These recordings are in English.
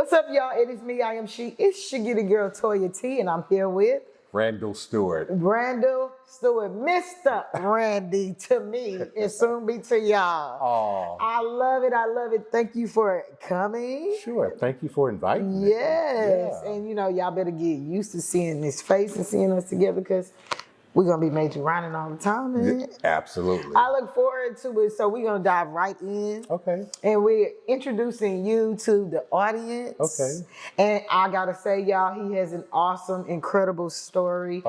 What's up, y'all? It is me, I am she. It's your giddy girl, Toya T, and I'm here with Randal Stewart. Randal, Stewart, Mr. Randi to me, and soon be to y'all. Oh, I love it. I love it. Thank you for coming. sure. Thank you for inviting me. Yes. Yeah. And y'all better get used to seeing this face and seeing us together because we're going to be major rhyming all the time, man. Absolutely. I look forward to it. So we're going to dive right in. Okay. And we're introducing you to the audience. Okay. And I got to say, y'all, he has an awesome, incredible story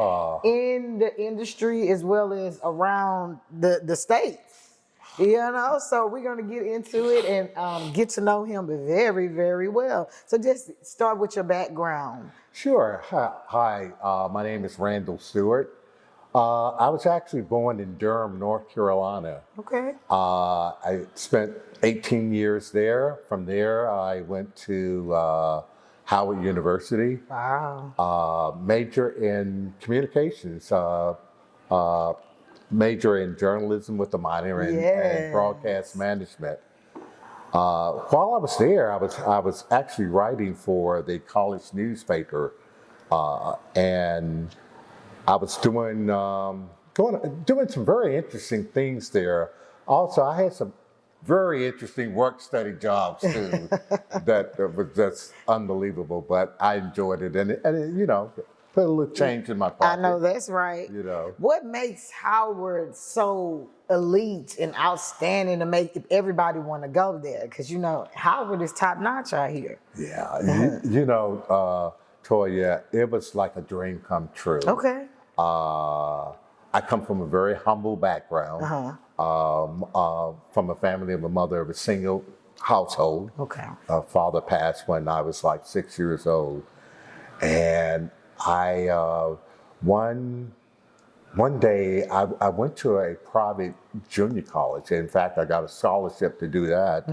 in the industry as well as around the States. So we're going to get into it and get to know him very, very well. So just start with your background. Sure. Hi. My name is Randal Stewart. I was actually born in Durham, North Carolina. Okay. I spent 18 years there. From there, I went to Howard University. Wow. Major in communications. Major in journalism with a minor in broadcast management. While I was there, I was actually writing for the college newspaper, and I was doing some very interesting things there. Also, I had some very interesting work-study jobs too that was just unbelievable. But I enjoyed it, and it, put a little change in my pocket. I know that's right. What makes Howard so elite and outstanding to make everybody want to go there? Because Howard is top notch out here. Yeah, Toya, it was like a dream come true. Okay. I come from a very humble background. From a family of a mother of a single household. Okay. Father passed when I was like 6 years old, and I one day I went to a private junior college. In fact, I got a scholarship to do that,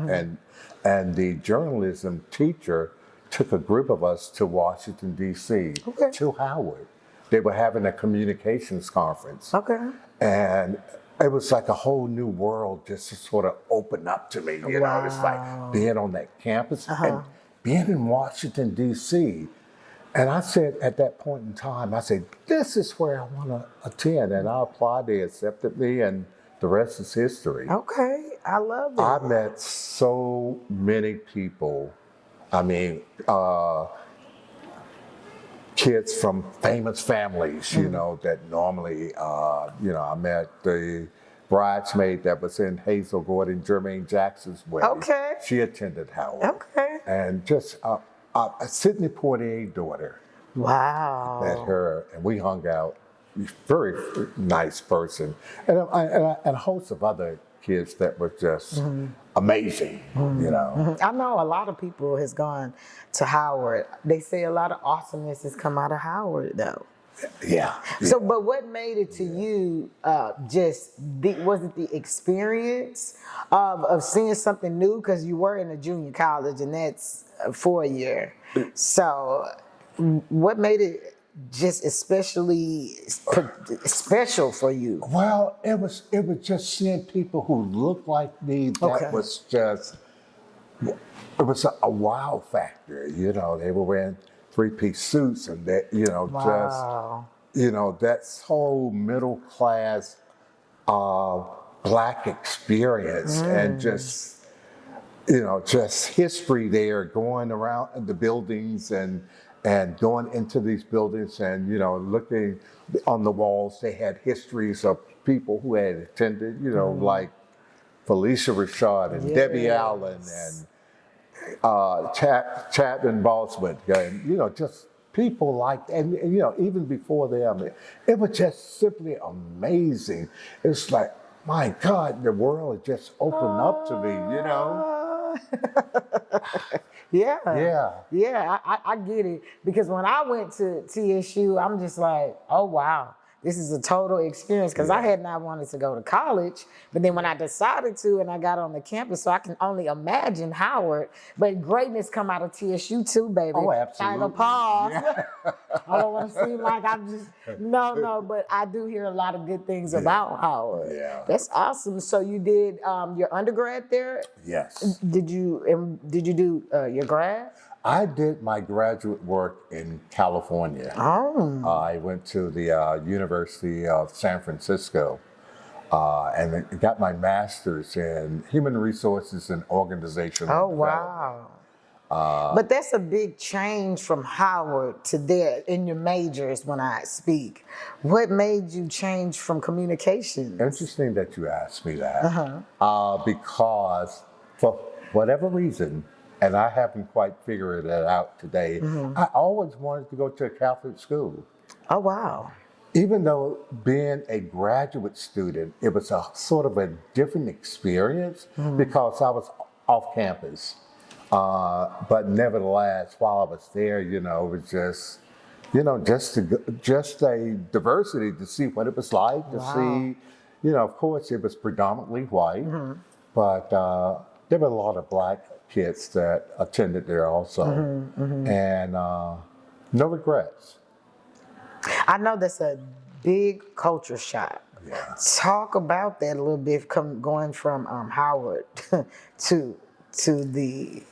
and the journalism teacher took a group of us to Washington D.C. to Howard. They were having a communications conference. Okay. And it was like a whole new world just to sort of open up to me. Wow. It's like being on that campus and being in Washington, D.C. And I said at that point in time, I said, this is where I want to attend. And I applied, they accepted me, and the rest is history. Okay, I love it. I met so many people. I mean, kids from famous families, that normally, I met the bridesmaid that was in Hazel Gordon, Jermaine Jackson's wedding. Okay. She attended Howard. Okay. And just Sidney Poitier's daughter. Wow. Met her, and we hung out. Very nice person. And a host of other kids that were just amazing, I know a lot of people has gone to Howard. They say a lot of awesomeness has come out of Howard, though. Yeah. So, but what made it to you? Was it the experience of seeing something new? Because you were in a junior college, and that's 4 year. So, what made it just especially special for you? Well, it was just seeing people who looked like me. That was just, it was a wow factor. They were wearing three-piece suits, and that, that whole middle class black experience, and just history there, going around the buildings and going into these buildings and, looking on the walls. They had histories of people who had attended, like Felicia Rashad and Debbie Allen and Chapman Boswell, and, just people like, and even before them, it was just simply amazing. It's like, my God, the world had just opened up to me, Yeah. I get it, because when I went to TSU, I'm just like, oh wow, this is a total experience, because I had not wanted to go to college, but then when I decided to and I got on the campus, so I can only imagine Howard, but greatness come out of TSU too, baby. Oh, absolutely. Kind of pause. Yeah. I don't want to seem like I'm just, no, but I do hear a lot of good things about Howard. Yeah. That's awesome. So you did your undergrad there? Yes. Did you do your grad? I did my graduate work in California. Oh. I went to the University of San Francisco and got my master's in human resources and organizational Oh, development. wow. But that's a big change from Howard to there in your majors when I speak. What made you change from communications? Interesting that you asked me that. Because for whatever reason, and I haven't quite figured it out today, I always wanted to go to a Catholic school. Oh, wow. Even though being a graduate student, it was a sort of a different experience because I was off campus. But nevertheless, while I was there, it was just, just a diversity to see what it was like, to see, of course, it was predominantly white, but there were a lot of black kids that attended there also, and no regrets. I know that's a big culture shock. Yeah. Talk about that a little bit, going from Howard to the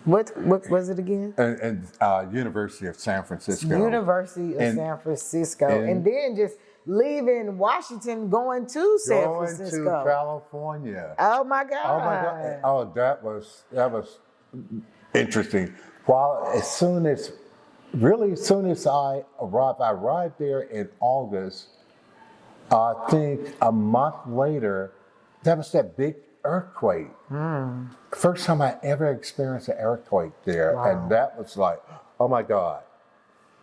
what was it again? And University of San Francisco. University of San Francisco, and then just leaving Washington, going to San Francisco, to California. Oh my God! Oh my God! Oh, that was interesting. As soon as I arrived there in August. I think a month later, that was that big earthquake. First time I ever experienced an earthquake there, and that was like, oh my God,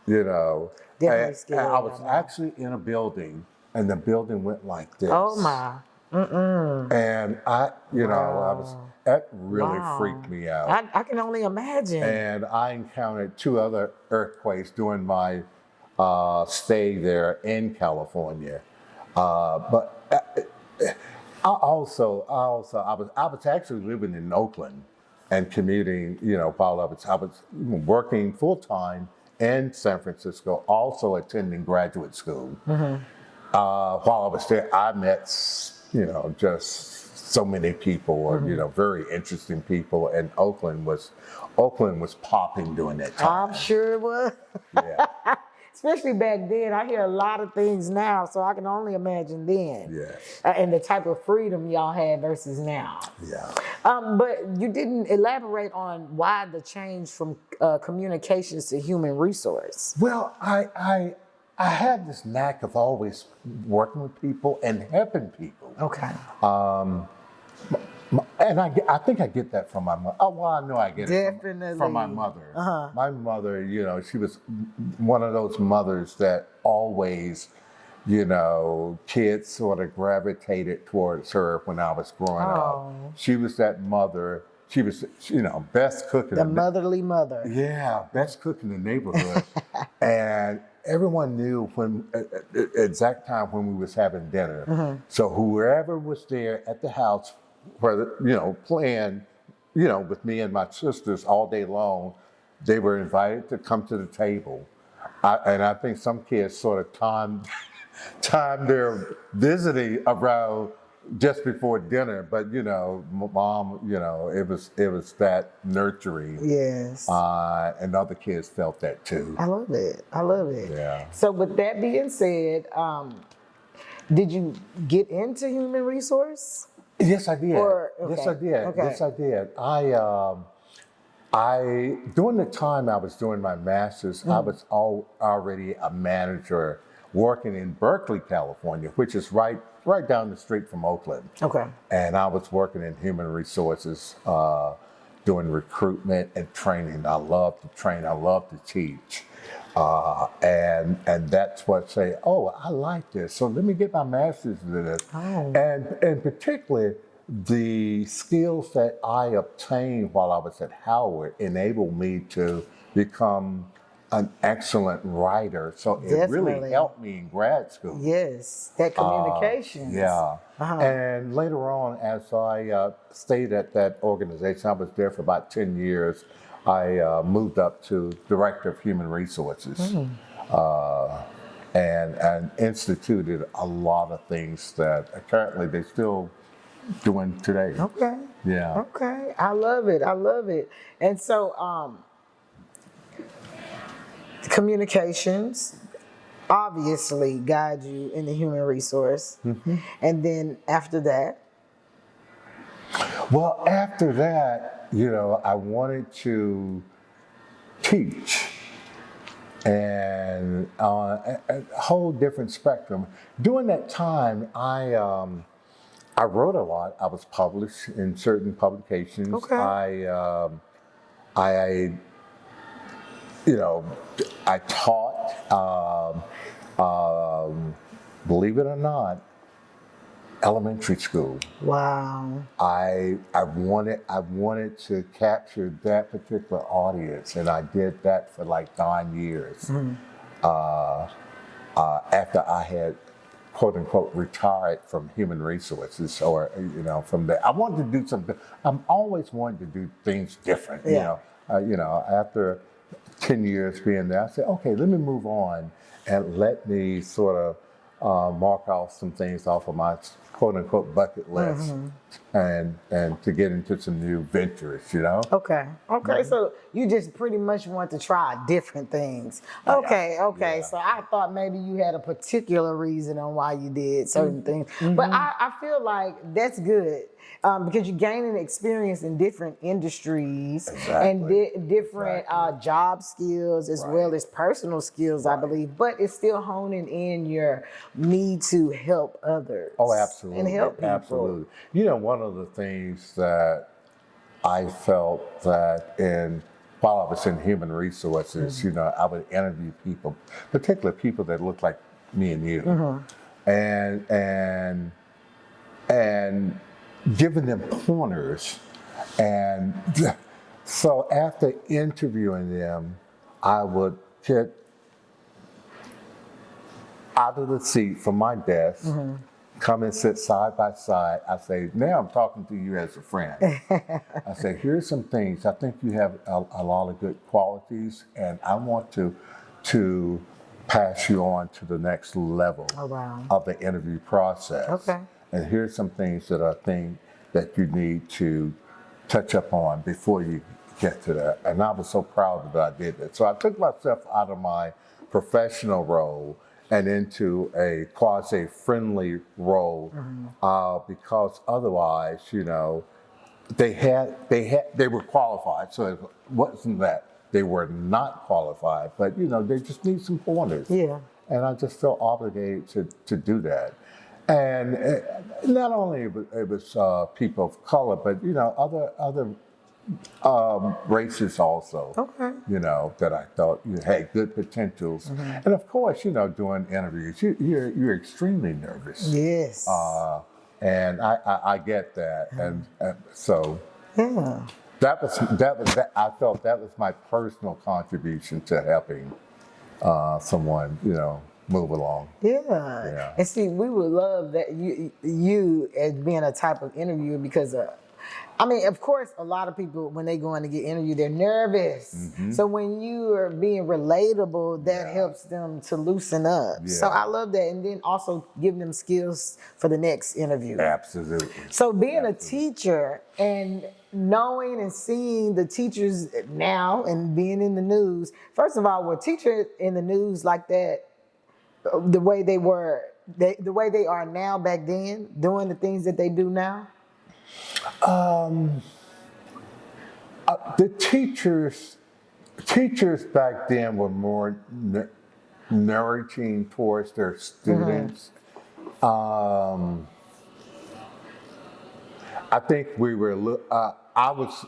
Definitely scary. I was actually in a building, and the building went like this. Oh my. And that really freaked me out. I can only imagine. And I encountered 2 other earthquakes during my stay there in California. But I was actually living in Oakland and commuting, while I was working full time in San Francisco, also attending graduate school. While I was there, I met, just so many people, very interesting people, and Oakland was popping during that time. I'm sure it was. Yeah. Especially back then. I hear a lot of things now, so I can only imagine then. Yes. And the type of freedom y'all had versus now. Yeah. But you didn't elaborate on why the change from communications to human resource. Well, I had this knack of always working with people and helping people. Okay. And I think I get that from my mother. Oh, well, I know I get it from my mother. My mother, she was one of those mothers that always, kids sort of gravitated towards her when I was growing up. She was that mother. She was, best cook in the motherly mother. Yeah, best cook in the neighborhood. And everyone knew when exact time when we was having dinner. So whoever was there at the house, whether, playing, with me and my sisters all day long, they were invited to come to the table. And I think some kids sort of timed their visiting around just before dinner, but mom, it was that nurturing. Yes. And other kids felt that too. I love it. Yeah. So with that being said, did you get into human resource? Yes, I did. Yes, I did. Okay. Yes, I did. I during the time I was doing my master's, I was already a manager working in Berkeley, California, which is right down the street from Oakland. Okay. And I was working in human resources, doing recruitment and training. I love to train. I love to teach. And that's what say, oh, I like this. So let me get my master's in this. Oh. And particularly the skills that I obtained while I was at Howard enabled me to become an excellent writer. So it really helped me in grad school. Yes, that communication. Yeah. And later on, as I stayed at that organization, I was there for about 10 years. I moved up to Director of Human Resources and instituted a lot of things that apparently they're still doing today. Okay. Yeah. Okay. I love it. And so Communications obviously guide you in the human resource. And then after that, Well, after that, I wanted to teach and a whole different spectrum. During that time, I wrote a lot. I was published in certain publications. Okay. I I taught. Believe it or not, elementary school. wow. I wanted to capture that particular audience, and I did that for like 9 years. After I had quote unquote retired from human resources, or from there, I wanted to do something. I'm always wanting to do things different. Yeah. After 10 years being there, I said, okay, let me move on and let me sort of mark off some things off of my quote unquote bucket list and to get into some new ventures, Okay. So you just pretty much want to try different things. Okay. Yeah. So I thought maybe you had a particular reason on why you did certain things, but I feel like that's good. Because you're gaining experience in different industries and different job skills as well as personal skills, I believe. But it's still honing in your need to help others. Oh, absolutely. And help people. Absolutely. One of the things that I felt that while I was in human resources, I would interview people, particularly people that looked like me and you, and giving them pointers. And so after interviewing them, I would get out of the seat from my desk, come and sit side by side. I say, now I'm talking to you as a friend. I say, here's some things. I think you have a lot of good qualities, and I want to pass you on to the next level of the interview process. Okay. And here's some things that I think that you need to touch up on before you get to that. And I was so proud that I did that. So I took myself out of my professional role and into a quasi-friendly role, because otherwise, they were qualified. So it wasn't that they were not qualified, but they just need some pointers. Yeah. And I just felt obligated to do that. And not only it was people of color, but other races also. Okay. That I thought had good potentials. And of course, doing interviews, you're extremely nervous. Yes. And I get that, and so Yeah. that was I felt that was my personal contribution to helping someone move along. Yeah. And see, we would love that you as being a type of interviewer, because of course, a lot of people, when they go in to get interviewed, they're nervous. So when you are being relatable, that helps them to loosen up. Yeah. So I love that. And then also giving them skills for the next interview. Absolutely. So being a teacher and knowing and seeing the teachers now and being in the news, first of all, were teachers in the news like that, the way they were, the way they are now back then, doing the things that they do now? The teachers back then were more nourishing towards their students. I think we were. I was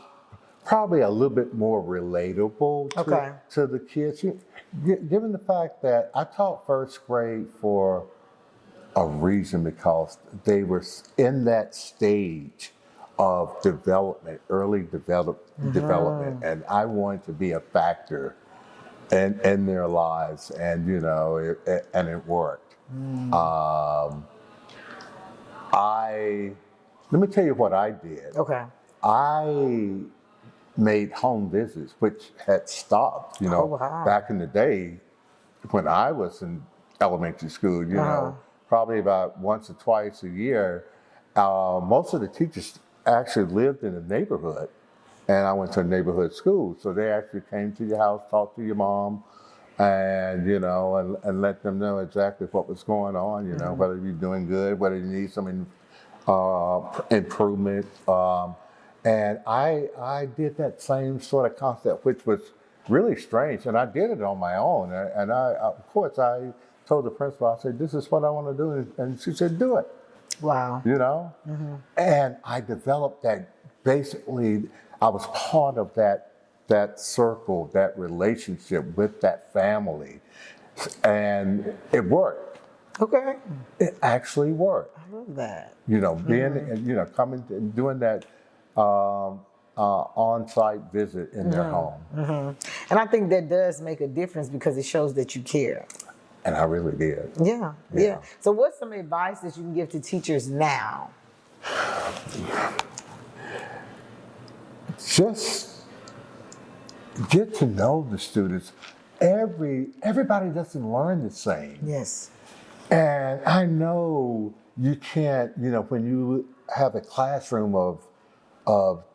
probably a little bit more relatable to the kids, given the fact that I taught first grade for a reason, because they were in that stage of development, early development, and I wanted to be a factor in their lives, and and it worked. Let me tell you what I did. Okay. I made home visits, which had stopped, back in the day when I was in elementary school, probably about once or twice a year. Most of the teachers actually lived in the neighborhood, and I went to a neighborhood school. So they actually came to your house, talked to your mom, and and let them know exactly what was going on. Whether you're doing good, whether you need some improvement. And I did that same sort of concept, which was really strange, and I did it on my own. And of course, I told the principal, I said, "This is what I want to do," and she said, "Do it." Wow. And I developed that. Basically, I was part of that circle, that relationship with that family, and it worked. Okay. It actually worked. I love that. Being, coming and doing that on-site visit in their home. And I think that does make a difference because it shows that you care. And I really did. Yeah. So what's some advice that you can give to teachers now? Just get to know the students. Everybody doesn't learn the same. Yes. And I know you can't, when you have a classroom of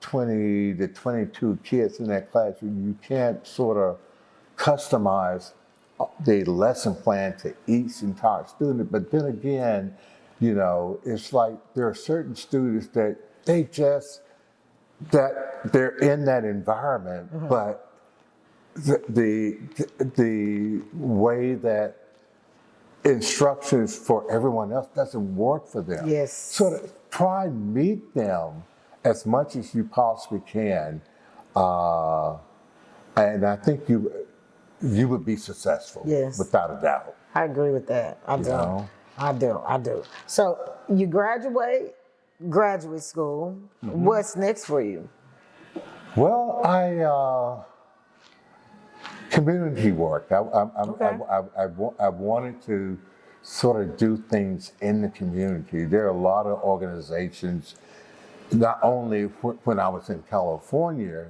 20 to 22 kids in that classroom, you can't sort of customize the lesson plan to each entire student. But then again, it's like there are certain students that they're in that environment, but the way that instructions for everyone else doesn't work for them. Yes. So try and meet them as much as you possibly can, and I think you would be successful. Yes. Without a doubt. I agree with that. I do. So you graduate school. What's next for you? Well, community work. I wanted to sort of do things in the community. There are a lot of organizations, not only when I was in California,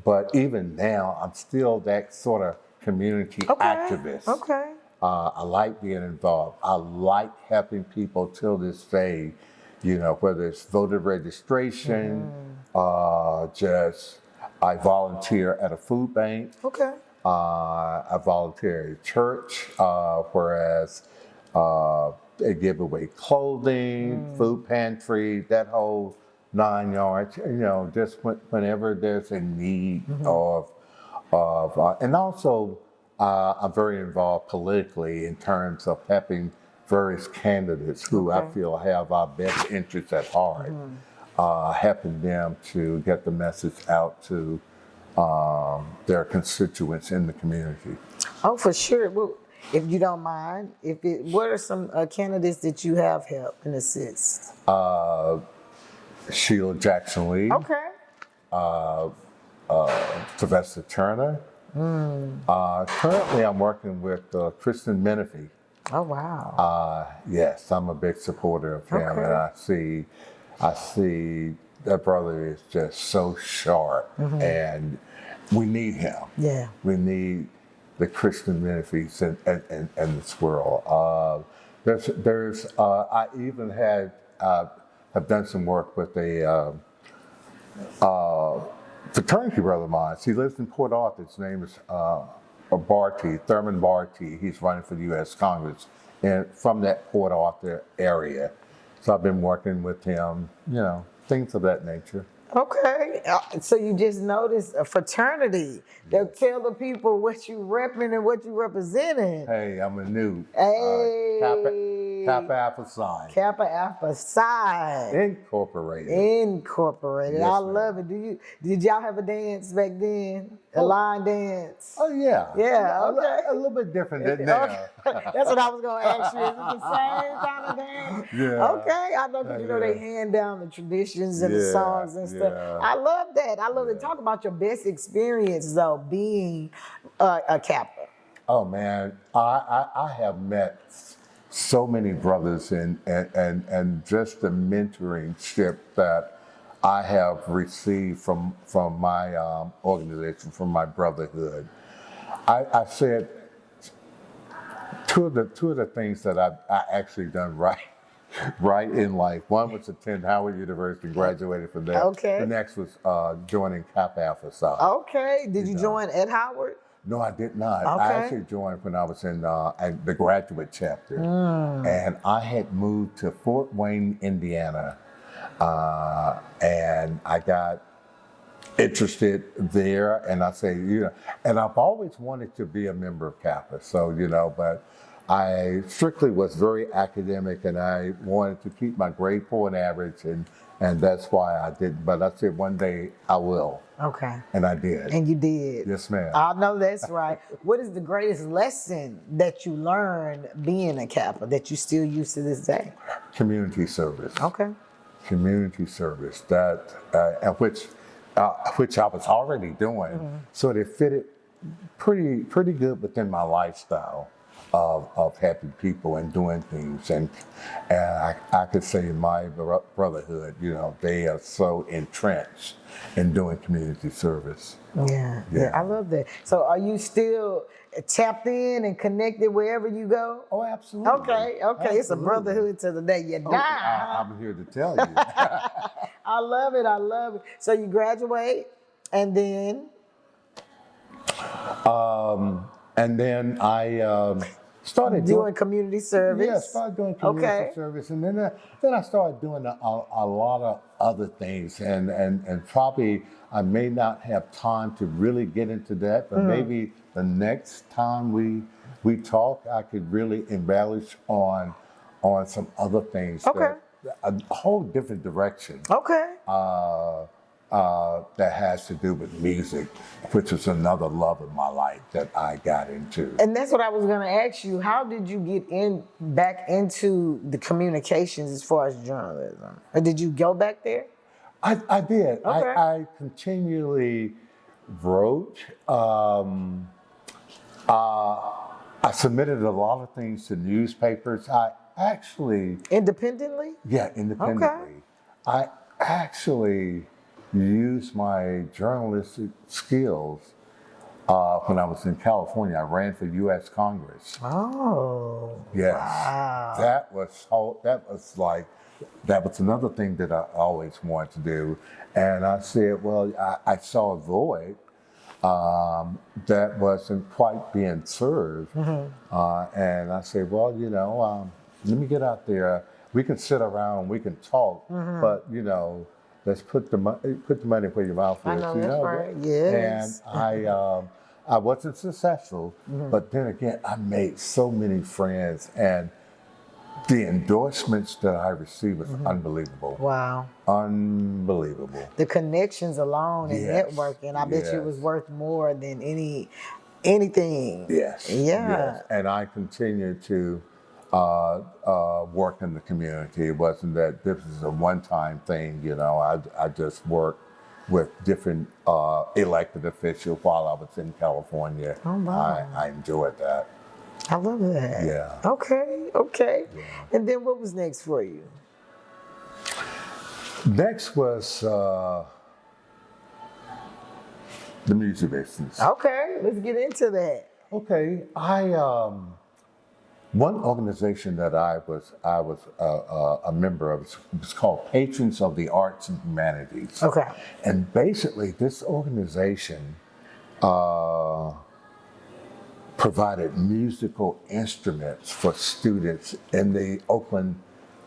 but even now, I'm still that sort of community activist. Okay. I like being involved. I like helping people till this day, whether it's voter registration, I volunteer at a food bank. Okay. I volunteer at church, whereas they give away clothing, food pantry, that whole 9 yards, just whenever there's a need and also I'm very involved politically in terms of helping various candidates who I feel have our best interests at heart, helping them to get the message out to their constituents in the community. Oh, for sure. Well, if you don't mind, what are some candidates that you have helped and assist? Sheila Jackson Lee. Okay. Sylvester Turner. Currently, I'm working with Kristen Menifee. Oh, wow. Yes, I'm a big supporter of him, and I see that brother is just so sharp, and we need him. Yeah. We need the Kristen Menifees in this world. I even have done some work with a fraternity brother of mine. He lives in Port Arthur. His name is Thurman Barty. He's running for the U.S. Congress and from that Port Arthur area. So I've been working with him, things of that nature. Okay. So you just noticed a fraternity. They'll tell the people what you repping and what you representing. Hey, I'm a new. Hey. Kappa Alpha Psi. Kappa Alpha Psi. Incorporated. Yes, I love it. Did y'all have a dance back then? A line dance? Oh yeah. Yeah, okay. A little bit different than now. Okay. That's what I was gonna ask you. Is it the same kind of dance? Yeah. Okay. I know because they hand down the traditions and the songs and stuff. I love that. I love to talk about your best experience though, being a Kappa. Oh man, I have met so many brothers and just the mentorship that I have received from my organization, from my brotherhood. I said two of the things that I actually done right in life. One was attend Howard University, graduated from there. Okay. The next was joining Kappa Alpha Psi. Okay. Did you join at Howard? No, I did not. I Okay. actually joined when I was in the graduate chapter. And I had moved to Fort Wayne, Indiana. And I got interested there, and I say, and I've always wanted to be a member of Kappa. So, but I strictly was very academic, and I wanted to keep my grade point average, and that's why I didn't. But I said one day I will. Okay. And I did. And you did. Yes, ma'am. I know that's right. What is the greatest lesson that you learned being a Kappa that you still use to this day? Community service. Okay. Community service, which I was already doing, so it fitted pretty good within my lifestyle of helping people and doing things, and I could say in my brotherhood, they are so entrenched in doing community service. Yeah, I love that. So are you still tapped in and connected wherever you go? Oh, absolutely. Okay. Absolutely. It's a brotherhood to the day you die. I'm here to tell you. I love it. So you graduate, and then? And then I started doing community service. Yeah, I started doing community service, and then I started doing a lot of other things, and probably I may not have time to really get into that, but maybe the next time we talk, I could really embellish on some other things. Okay. A whole different direction. Okay. That has to do with music, which is another love of my life that I got into. And that's what I was going to ask you. How did you get back into the communications as far as journalism? Or did you go back there? I did. Okay. I continually wrote. I submitted a lot of things to newspapers. I actually... Independently? Yeah, independently. Okay. I actually used my journalistic skills when I was in California. I ran for U.S. Congress. Oh. Yes. Wow. That was another thing that I always wanted to do. And I said, well, I saw a void that wasn't quite being served. And I said, well, let me get out there. We can sit around, we can talk, but let's put the money where your mouth is. I know that's right. Yes. And I wasn't successful, but then again, I made so many friends, and the endorsements that I received was unbelievable. Wow. Unbelievable. The connections alone and networking, I bet you was worth more than anything. Yes. Yeah. Yes. And I continued to work in the community. It wasn't that this is a one-time thing, I just worked with different elected officials while I was in California. Oh, wow. I enjoyed that. I love that. Yeah. Okay. Yeah. And then what was next for you? Next was the music business. Okay, let's get into that. Okay, one organization that I was a member of was called Patrons of the Arts and Humanities. Okay. And basically, this organization provided musical instruments for students in the Oakland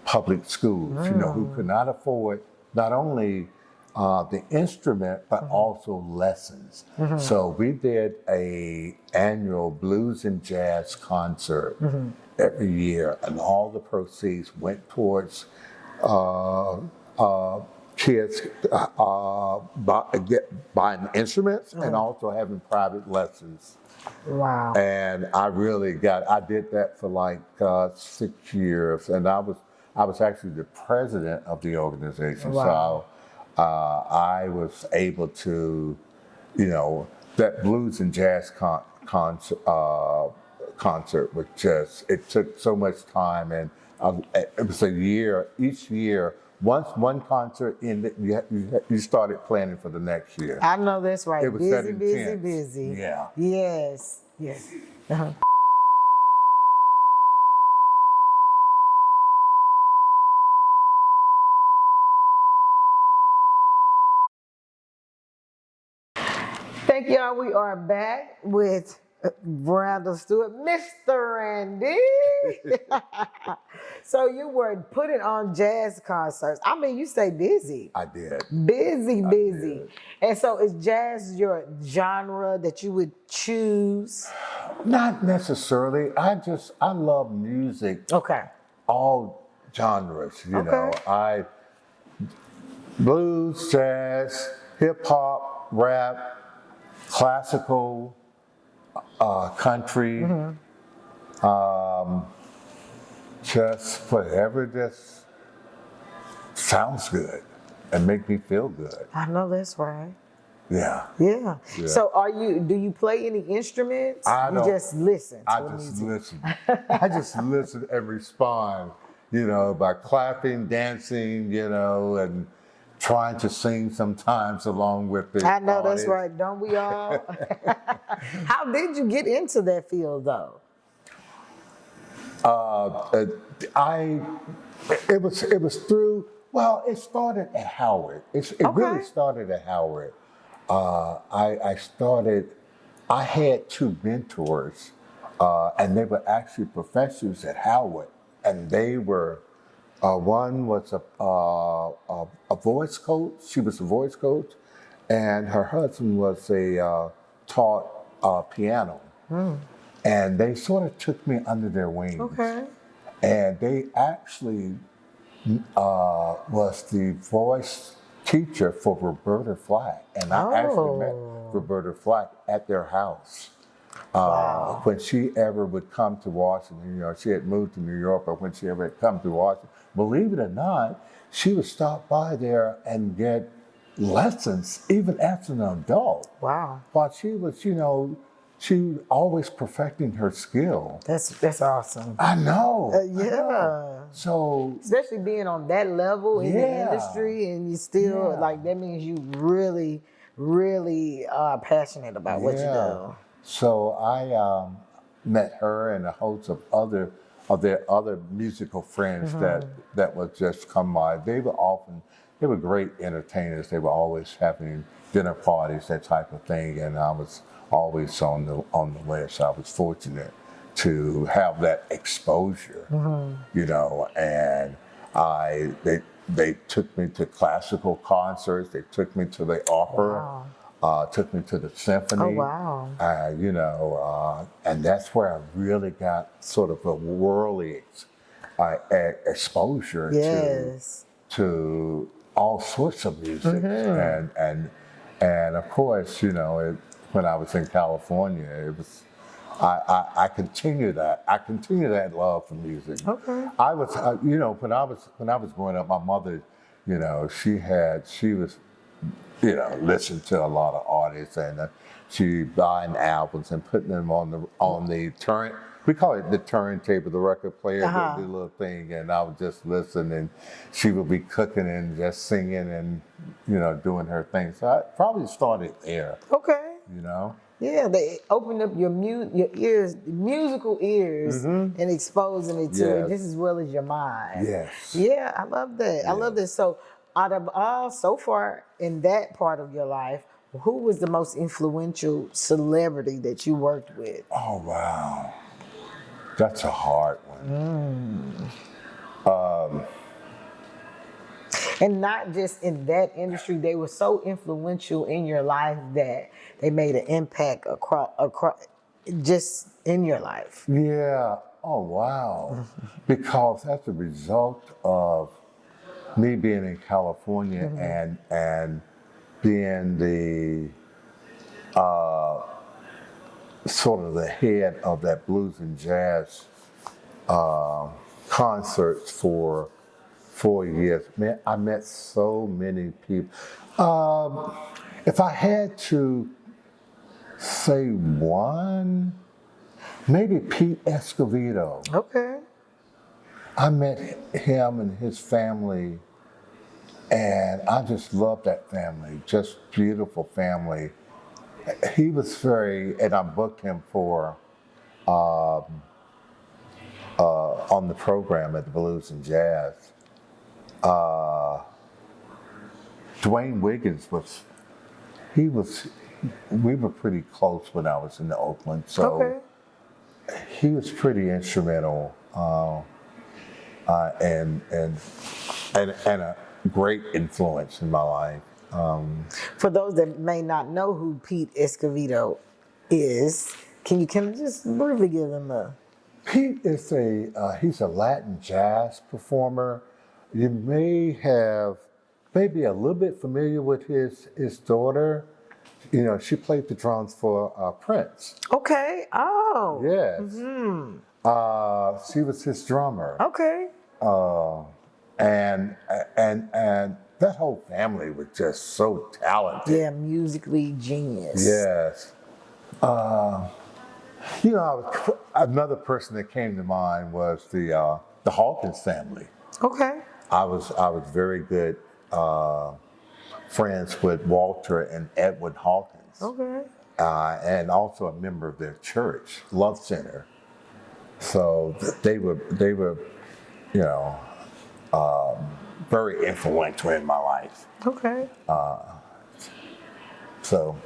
public schools, who could not afford not only the instrument, but also lessons. So we did an annual blues and jazz concert every year, and all the proceeds went towards kids buying instruments and also having private lessons. Wow. And I did that for like 6 years, and I was actually the president of the organization. Wow. So I was able to, that blues and jazz concert was it took so much time, and it was a year, each year. Once one concert ended, you started planning for the next year. I know that's right. It was that busy. intense. Yeah. Yes. Uh-huh. Thank y'all. We are back with Randal Stewart, Mr. Randi. So you were putting on jazz concerts. I mean, you stay busy. I did. Busy. Did. And so is jazz your genre that you would choose? Not necessarily. I love music. Okay. All genres, you know. Blues, jazz, hip hop, rap, classical, country, just whatever just sounds good and make me feel good. I know that's right. Yeah. Yeah. So do you play any instruments? You just listen to the music? Listen. I just listen and respond, you know, by clapping, dancing, you know, and trying to sing sometimes along with the I know audience. that's right. Don't we all? How did you get into that field though? It was through, well, it started at Howard. It really started at Howard. I had two mentors, and they were actually professors at Howard, and they were, one was a voice coach. She was a voice coach, and her husband was taught piano. And they sort of took me under their wings. Okay. And they actually was the voice teacher for Roberta Flack. And I actually met Roberta Flack at their house. When she ever would come to Washington, you know, she had moved to New York, but when she ever had come to Washington, believe it or not, she would stop by there and get lessons, even as an adult. Wow. While she was, you know, she always perfecting her skill. That's awesome. I know. Yeah. I know. So especially being on that level in the industry, and you still like that means you really, really are passionate about what you do. So I met her and a host of their other musical friends that would just come by. They were great entertainers. They were always having dinner parties, that type of thing, and I was always on the list. I was fortunate to have that exposure, you know, and they took me to classical concerts. They took me to the opera. Took me to the symphony. Oh, wow. You know, and that's where I really got sort of a worldly exposure to all sorts of music. And of course, you know, when I was in California, it was, I continue that. I continue that love for music. Okay. I was, you know, when I was growing up, my mother, you know, she was, you know, listened to a lot of artists, and she buying albums and putting them on the turn. We call it the turntable, the record player, the little thing, and I would just listen, and she would be cooking and just singing and, you know, doing her thing. So I probably started there. Okay. You know. Yeah, they opened up your ears, musical ears, and exposing it to it just as well as your mind. Yes. Yeah, I love that. I love this. So, out of all so far in that part of your life, who was the most influential celebrity that you worked with? Oh wow, that's a hard one. And not just in that industry, they were so influential in your life that they made an impact across just in your life. Yeah. Oh wow. Because as a result of me being in California and being the sort of the head of that blues and jazz concerts for 4 years, man, I met so many people. If I had to say one, maybe Pete Escovedo. Okay. I met him and his family, and I just loved that family, just beautiful family. He was and I booked him for on the program at the Blues and Jazz. Dwayne Wiggins we were pretty close when I was in Oakland, so he was pretty instrumental and a great influence in my life. For those that may not know who Pete Escovedo is, can you just briefly give them a... Pete is he's a Latin jazz performer. You may have maybe a little bit familiar with his daughter. You know, she played the drums for Prince. Okay. Oh. Yes. She was his drummer. Okay. And that whole family was just so talented. Yeah, musically genius. Yes. You know, another person that came to mind was the Hawkins family. Okay. I was very good friends with Walter and Edward Hawkins. Okay. And also a member of their church, Love Center. So they were, you know, very influential in my life. Okay. So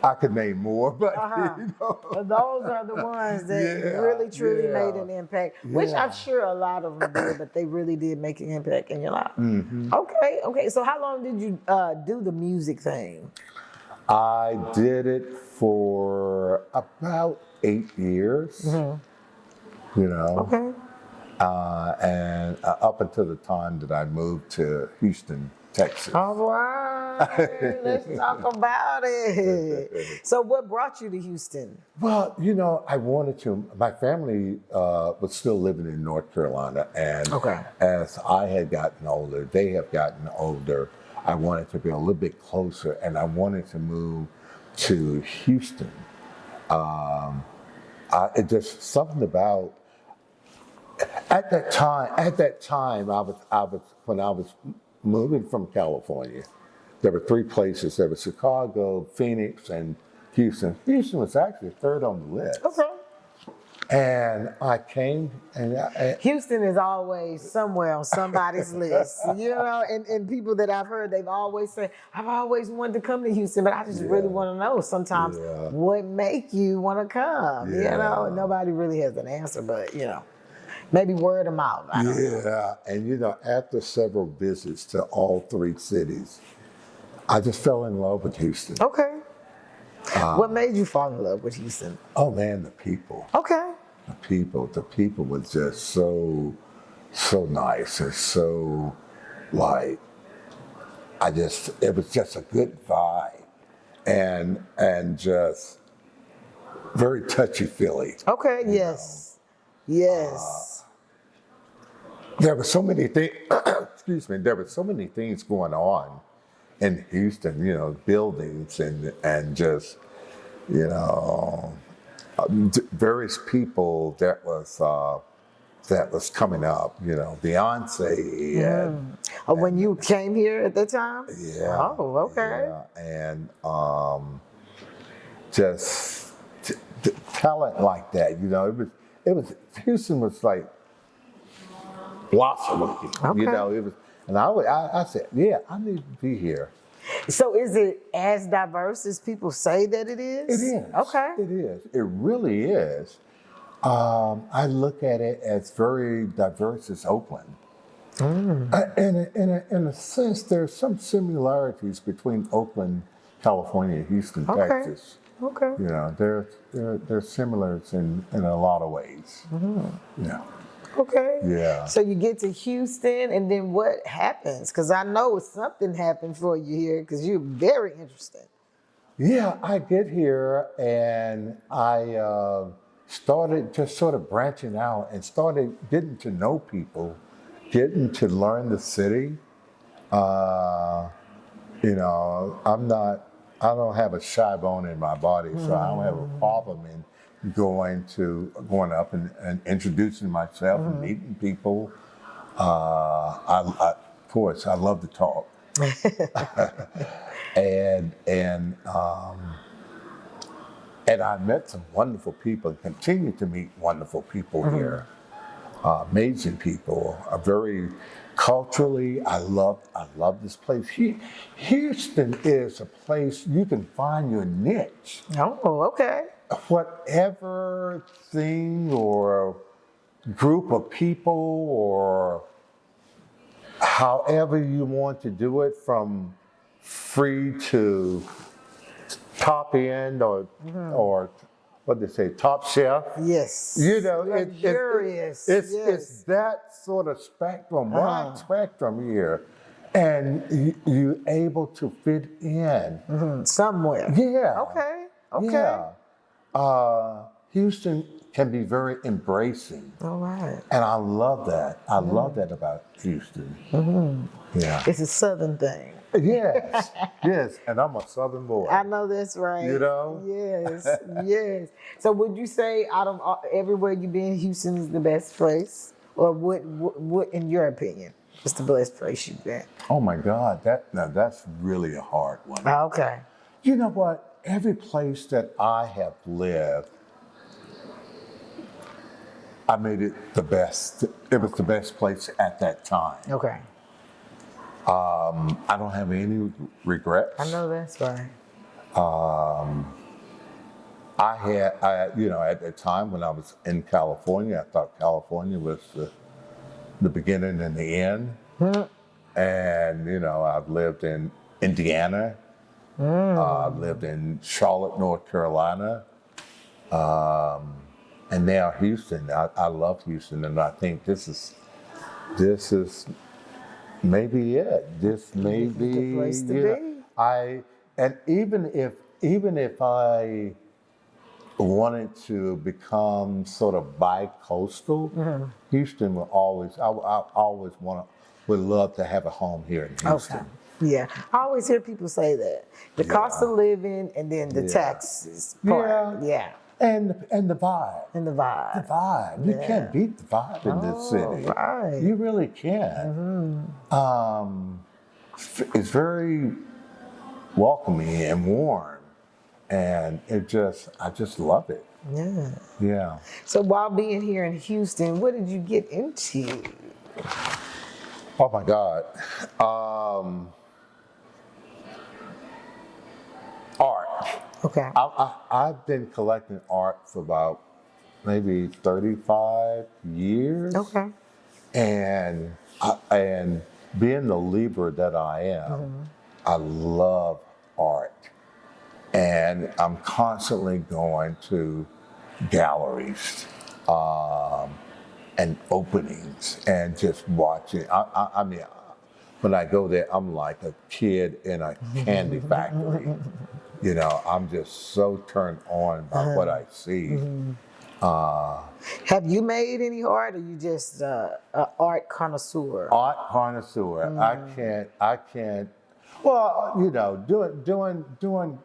I could name more, but you know. Those are the ones that really truly made an impact, which I'm sure a lot of them did, but they really did make an impact in your life. Mm-hmm. Okay. So how long did you do the music thing? I did it for about 8 years. You know. Okay. And up until the time that I moved to Houston, Texas. All right, let's talk about it. So what brought you to Houston? Well, you know, I wanted to, my family was still living in North Carolina, and as I had gotten older, they have gotten older, I wanted to be a little bit closer, and I wanted to move to Houston. It just something about, at that time, when I was moving from California, there were 3 places. There was Chicago, Phoenix, and Houston. Houston was actually third on the list. Okay. And I came, and Houston is always somewhere on somebody's list, you know. And people that I've heard, they've always said, "I've always wanted to come to Houston, but I just really want to know sometimes what make you want to come." You know, and nobody really has an answer, but you know. Maybe word of mouth. I don't know. And you know, after several visits to all 3 cities, I just fell in love with Houston. Okay. What made you fall in love with Houston? Oh man, the people. Okay. The people were just so nice and so like, it was just a good vibe and just very touchy-feely. Okay. Yes. Yes. There were so many things. Excuse me. There were so many things going on in Houston. You know, buildings and just, you know, various people that was coming up. You know, Beyonce. And, when you came here at that time. Yeah. Oh, okay. Yeah. And just talent like that. You know, it was Houston was like blossoming. Okay. You know, it was, and I said, yeah, I need to be here. So is it as diverse as people say that it is? It is. Okay. It is. It really is. I look at it as very diverse as Oakland. In a sense, there's some similarities between Oakland, California, and Houston, Texas. Okay. You know, they're similar in a lot of ways. Yeah. Okay. Yeah. So you get to Houston, and then what happens? Because I know something happened for you here, because you're very interesting. Yeah, I get here, and I started just sort of branching out and started getting to know people, getting to learn the city. You know, I don't have a shy bone in my body, so I don't have a problem in going up and introducing myself and meeting people. Of course, I love to talk, and I met some wonderful people and continue to meet wonderful people here. amazing people. Very culturally, I love this place. Houston is a place you can find your niche. Oh, okay. Whatever thing or group of people or however you want to do it, from free to top end or what they say, top chef. Yes. You know, Luxurious. it's that sort of spectrum, wide spectrum here, and you able to fit in Somewhere. Yeah. Okay. Yeah. Houston can be very embracing. All right. And I love that. I love that about Houston. Yeah. It's a Southern thing. Yes. Yes. And I'm a Southern boy. I know that's right. You know? Yes. Yes. So would you say out of everywhere you've been, Houston is the best place? Or what in your opinion, is the best place you've been? Oh my God. That's really a hard one. Okay. You know what? Every place that I have lived, I made it the best. It was the best place at that time. Okay. I don't have any regrets. I know that's right. At the time when I was in California, I thought California was the beginning and the end. And, I've lived in Indiana. I've lived in Charlotte, North Carolina. And now Houston. I love Houston, and I think this is maybe it. This may be the place to be. Even if I wanted to become sort of bi-coastal, Houston will always. I always would love to have a home here in Houston. Okay. Yeah, I always hear people say that the cost of living and then the taxes part. Yeah. And the vibe. And the vibe. The vibe. You can't beat the vibe in this city. Right. You really can't. It's very welcoming and warm. And I just love it. Yeah. Yeah. So while being here in Houston, what did you get into? Oh my God. Art. Okay. I've been collecting art for about maybe 35 years. Okay. And being the Libra that I am, I love art. And I'm constantly going to galleries and openings and just watching. I mean, when I go there, I'm like a kid in a candy factory. I'm just so turned on by what I see. Have you made any art, or you just an art connoisseur? Art connoisseur. I can't. Well, during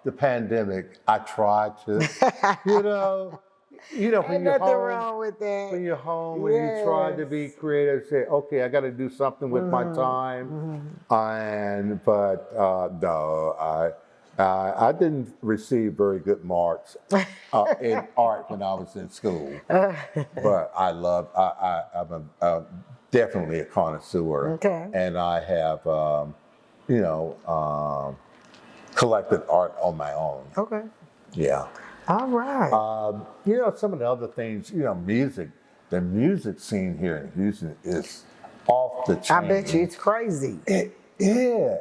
the pandemic, I tried to. When Ain't you're nothing home, wrong with that. when you're home, when you try to be creative, say, okay, I got to do something with my time. No, I didn't receive very good marks in art when I was in school. But I'm definitely a connoisseur. Okay. And I have, collected art on my own. Okay. Yeah. All right. Some of the other things, music. The music scene here in Houston is off the chain. I bet you it's crazy. It is.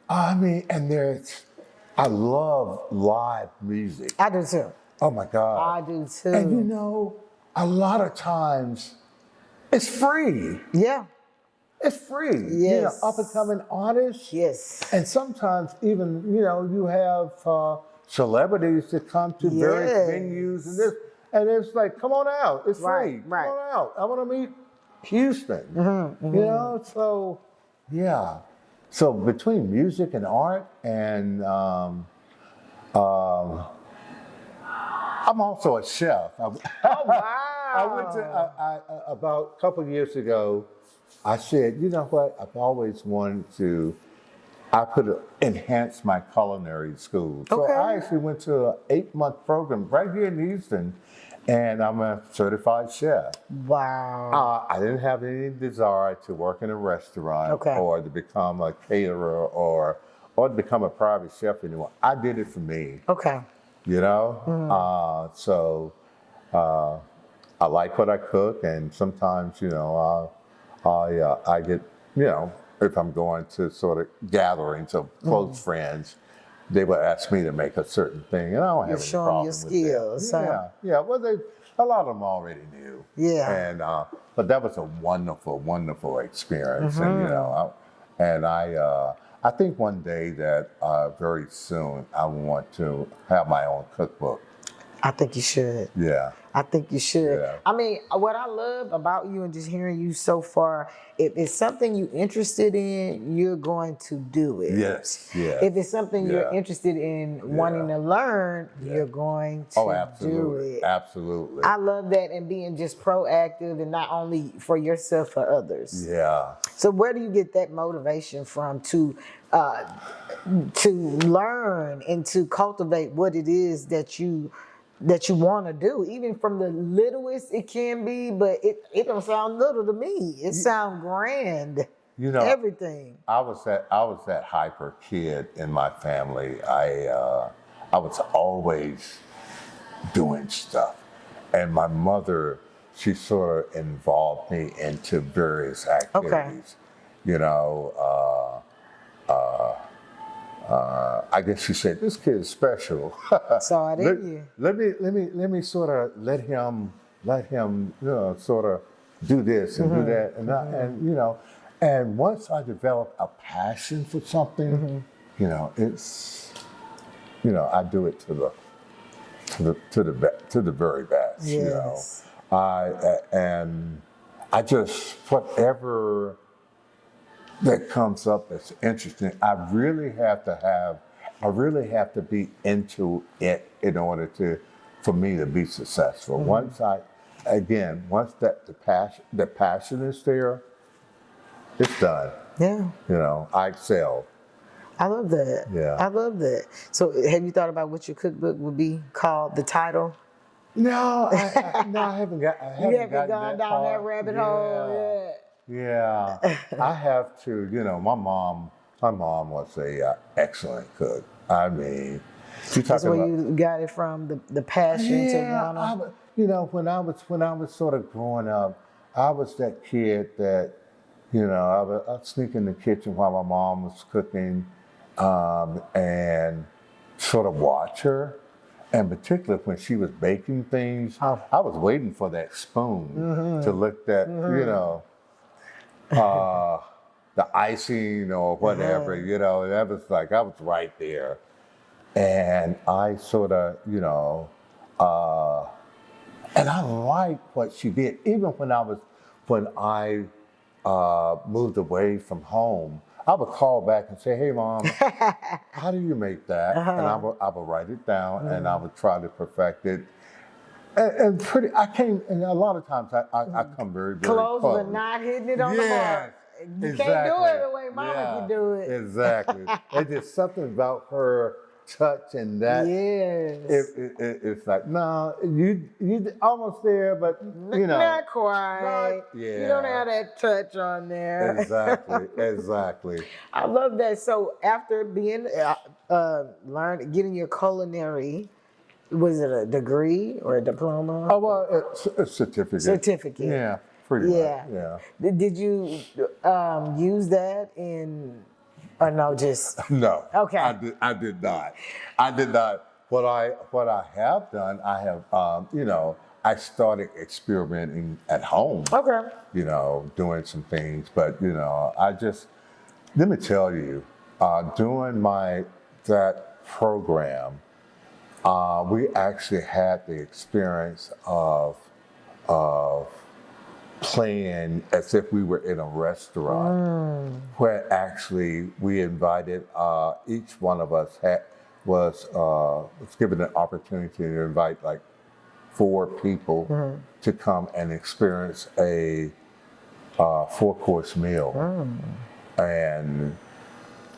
I mean, I love live music. I do too. Oh my God. I do too. And a lot of times it's free. Yeah. It's free. Yes. Up and coming artists. Yes. And sometimes even, you have celebrities that come to various venues and it's like, come on out. It's free. Right. Come on out. I want to meet Houston. So yeah. So between music and art and I'm also a chef. Oh wow. I went to about a couple of years ago. I said, you know what? I've always wanted to. I could enhance my culinary school. So Okay. I actually went to an 8-month program right here in Houston, and I'm a certified chef. Wow. I didn't have any desire to work in a restaurant Okay. or to become a caterer or to become a private chef anymore. I did it for me, Okay. you know. So I like what I cook, and sometimes, you know, I get, you know, if I'm going to sort of gatherings of close friends, they would ask me to make a certain thing, and I don't You're have any showing problem your with skills. that. Huh? Yeah. Well, a lot of them already knew. Yeah. And but that was a wonderful, wonderful experience, and you know, I think one day that very soon I want to have my own cookbook. I think you should. Yeah. I think you should. Yeah. I mean, what I love about you and just hearing you so far, if it's something you're interested in, you're going to do it. Yes. Yeah. If it's something you're Yeah. interested in wanting to learn, you're going to do absolutely. it. Absolutely. I love that, and being just proactive and not only for yourself, for others. Yeah. So where do you get that motivation from to learn and to cultivate what it is that you want to do, even from the littlest it can be, but it don't sound little to me. It sounds grand. You know, Everything. I was that hyper kid in my family. I was always doing stuff, and my mother, she sort of involved me into various activities. You know, I guess she said, "This kid is special." Saw it in you. Let me sort of let him, you know, sort of do this and do that, and you know, and once I develop a passion for something, you know, it's, you know, I do it to the very best. Yes. You know, and I just, whatever that comes up that's interesting, I really have to be into it in order for me to be successful. Once that the passion is there, it's done. Yeah. You know, I excel. I love that. Yeah. I love that. So have you thought about what your cookbook would be called, the title? No, I haven't got. You haven't gone down that rabbit hole yet. Yeah, I have to. You know, my mom was a excellent cook. I mean, That's where you got it from, the passion to want to. you know, when I was sort of growing up, I was that kid that, you know, I'd sneak in the kitchen while my mom was cooking, and sort of watch her. And particularly when she was baking things, I was waiting for that spoon to look at, you know, the icing or whatever, you know, that was like, I was right there. And I sort of, you know, and I liked what she did. Even when I moved away from home, I would call back and say, "Hey, Mom, how do you make that?" And I would write it down, and I would try to perfect it. And a lot of times I come very, very close, but not hitting it on the mark. You can't do it the way Mama can do it. Exactly. It's just something about her touch and that. Yes. It's like, no, you almost there, but you know, not quite. Yeah. You don't have that touch on there. Exactly. I love that. So after being getting your culinary, was it a degree or a diploma? Oh, well, it's a certificate. Certificate. Yeah, pretty much. Yeah. Did you use that in? Or no, just no. Okay. I did not. What I have done, I have you know, I started experimenting at home. Okay. You know, doing some things, but you know, let me tell you, doing that program, we actually had the experience of playing as if we were in a restaurant, where actually we invited, each one of us was given an opportunity to invite like 4 people to come and experience a 4-course meal. And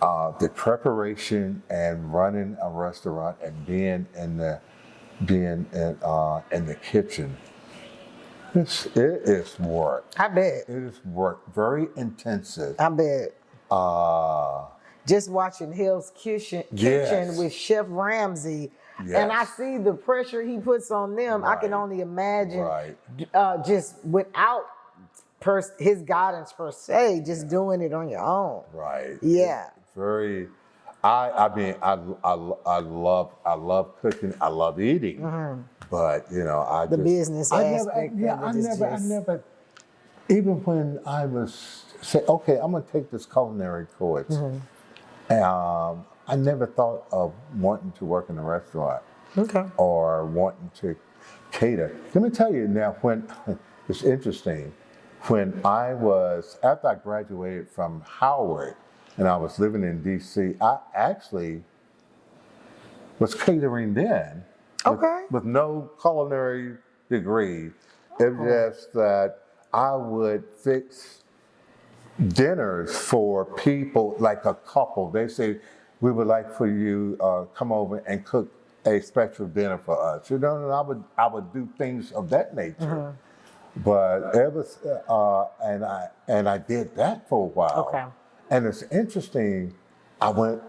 the preparation and running a restaurant and being in being in the kitchen. It is work. I bet. It is work, very intensive. I bet. Uh, Just watching Hill's kitchen Yes. with Chef Ramsay, Yes. and I see the pressure he puts on them. I can Right. only imagine, Right. just without his guidance per se, just doing it on your own. Right. Yeah. It's very. I mean, I love cooking. I love eating. But The business I aspect never, yeah, of it is I just- never. Even when I was say, okay, I'm gonna take this culinary course. I never thought of wanting to work in a restaurant. Okay. Or wanting to cater. Let me tell you now, when it's interesting, when after I graduated from Howard and I was living in DC, I actually was catering then. Okay. With no culinary degree. It was just that I would fix dinners for people, like a couple. They say, we would like for you come over and cook a special dinner for us. And I would do things of that nature. But it was, and I did that for a while. Okay. And it's interesting. I went,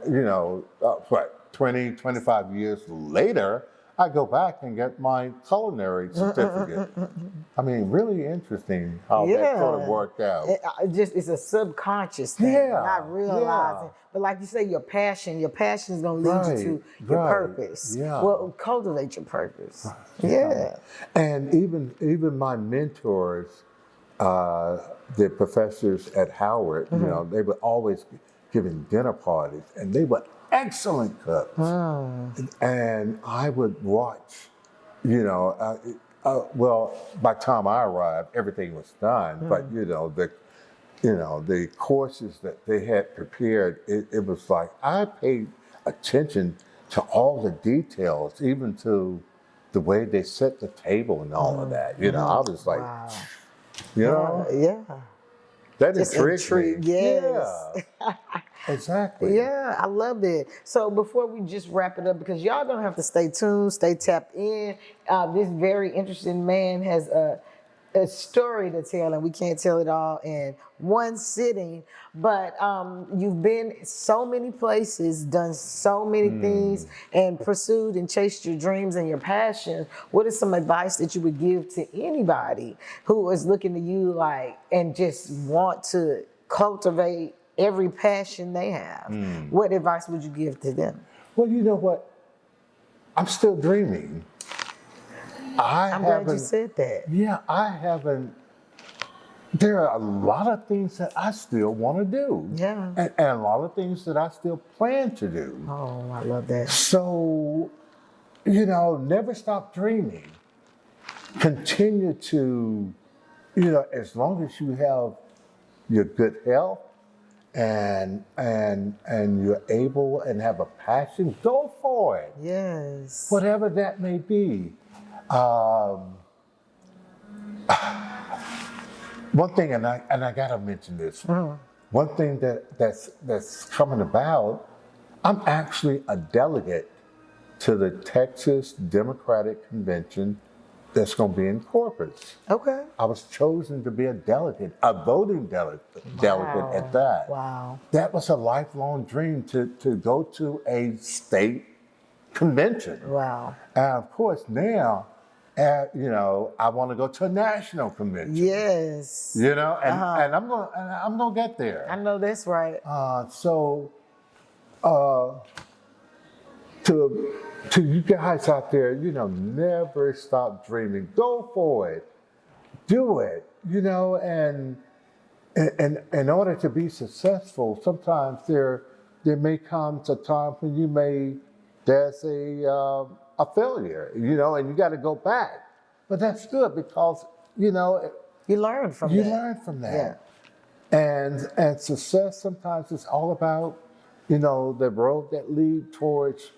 20, 25 years later, I go back and get my culinary certificate. I mean, really interesting how that sort of worked out. It's a subconscious thing, Yeah, not realizing. yeah. But like you say, your passion is going to lead you to your Right, purpose. yeah. Well, cultivate your purpose. Yeah. And even my mentors, the professors at Howard, they were always giving dinner parties, and they were excellent cooks. And I would watch, well, by the time I arrived, everything was done. But the courses that they had prepared, it was like I paid attention to all the details, even to the way they set the table and all of that. I was like, Wow. Yeah. that Just intrigued me. intrigued, yes. Yeah, exactly. Yeah, I love it. So before we just wrap it up, because y'all gonna have to stay tuned, stay tapped in. This very interesting man has a story to tell, and we can't tell it all in one sitting. But you've been so many places, done so many things, and pursued and chased your dreams and your passion. What is some advice that you would give to anybody who is looking to you and just want to cultivate every passion they have? What advice would you give to them? Well, you know what? I'm still dreaming. I'm glad you said that. Yeah, I haven't. There are a lot of things that I still want to do. Yeah. And a lot of things that I still plan to do. Oh, I love that. So, never stop dreaming. Continue to, as long as you have your good health and you're able and have a passion, go for it. Yes. Whatever that may be. One thing, and I gotta mention this. One thing that's coming about, I'm actually a delegate to the Texas Democratic Convention that's going to be in Corpus. Okay. I was chosen to be a delegate, a voting delegate at that. Wow. That was a lifelong dream to go to a state convention. Wow. And of course now, I want to go to a national convention. Yes. And I'm gonna get there. I know that's right. To you guys out there, never stop dreaming. Go for it. Do it. And in order to be successful, sometimes there may come a time when there's a failure, and you got to go back. But that's good because, you learn from that. You learn from that. Yeah. And success sometimes is all about, the road that lead towards,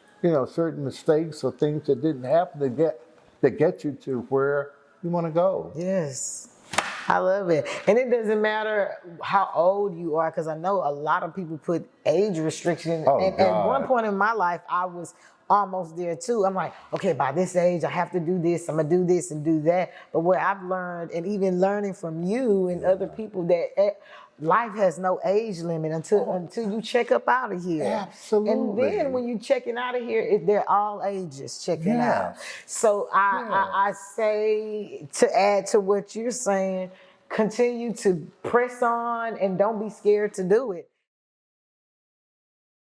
certain mistakes or things that didn't happen to get you to where you want to go. Yes. I love it. And it doesn't matter how old you are, because I know a lot of people put age restrictions. Oh, and God. at one point in my life, I was almost there too. I'm like, okay, by this age, I have to do this. I'm gonna do this and do that. But what I've learned, and even learning from you and other people, that life has no age limit until you check up out of here. Absolutely. And then when you checking out of here, they're all ages checking out. So I say, to add to what you're saying, continue to press on and don't be scared to do it.